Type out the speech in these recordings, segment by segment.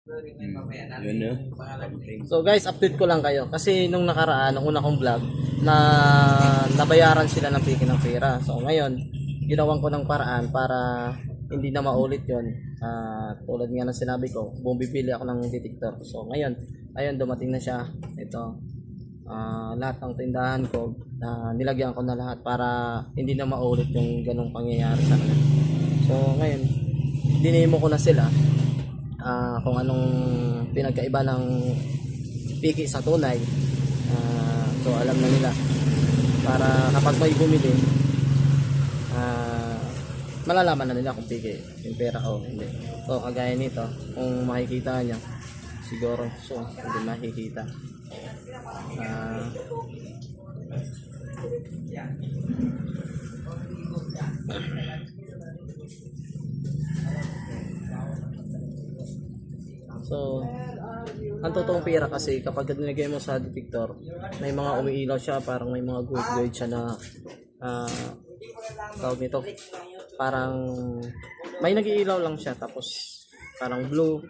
Yun no? So guys, update ko lang kayo. Kasi nung nakaraan, nung una kong vlog, na nabayaran sila ng piki ng pera. So ngayon, ginawan ko ng paraan para hindi na maulit yon. Tulad nga ng sinabi ko, bumibili ako ng detector. So ngayon, ayun, dumating na siya. Ito, lahat ng tindahan ko, nilagyan ko na lahat para hindi na maulit yung ganong pangyayari sa akin. So ngayon, dinemo ko na sila kung anong pinagkaiba ng piki sa tunay. So alam na nila para kapag may bumili, malalaman na nila kung piki yung pera o hindi. So kagaya nito, kung makikita nyo siguro, so hindi makikita. So, ang totoong pera kasi kapag nilagay mo sa detector, may mga umiilaw siya, parang may mga guide siya na tawag nito, parang may nag-iilaw lang siya, tapos parang blue,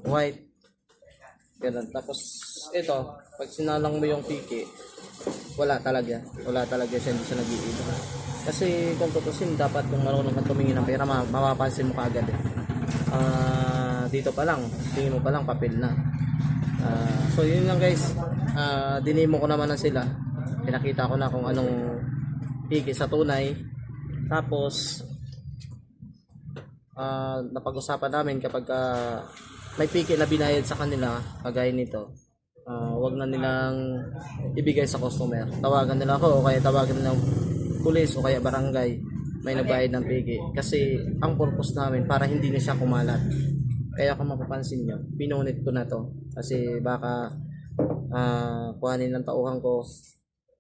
white, ganun. Tapos ito, pag sinalang mo yung piki, wala talaga siya, hindi siya nag-iilaw. Kasi kung tutusin, dapat kung marunong ka tumingin ng pera, mapapansin mo kaagad dito pa lang, tingin mo pa lang papel na. So yun lang guys, dinemo ko naman na sila, pinakita ko na kung anong piki sa tunay. Tapos napag-usapan namin kapag may piki na binayad sa kanila, kagaya nito, wag na nilang ibigay sa customer, tawagan nila ako o kaya tawagan nilang pulis o kaya barangay may nagbayad ng piki. Kasi ang purpose namin para hindi na siya kumalat. Kaya kung mapapansin nyo, pinunit ko na to kasi baka kuhanin ng tauhan ko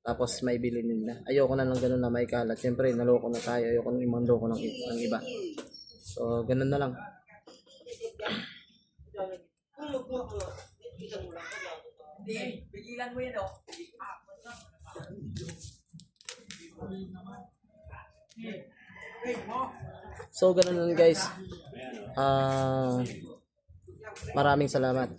tapos may bilhin nila. Ayoko na lang ganun na may kalat. Siyempre naloko na tayo, ayoko na imandoko ng iba. So ganun na lang. Pigilan mo yan, oh. So ganun lang guys. Maraming salamat.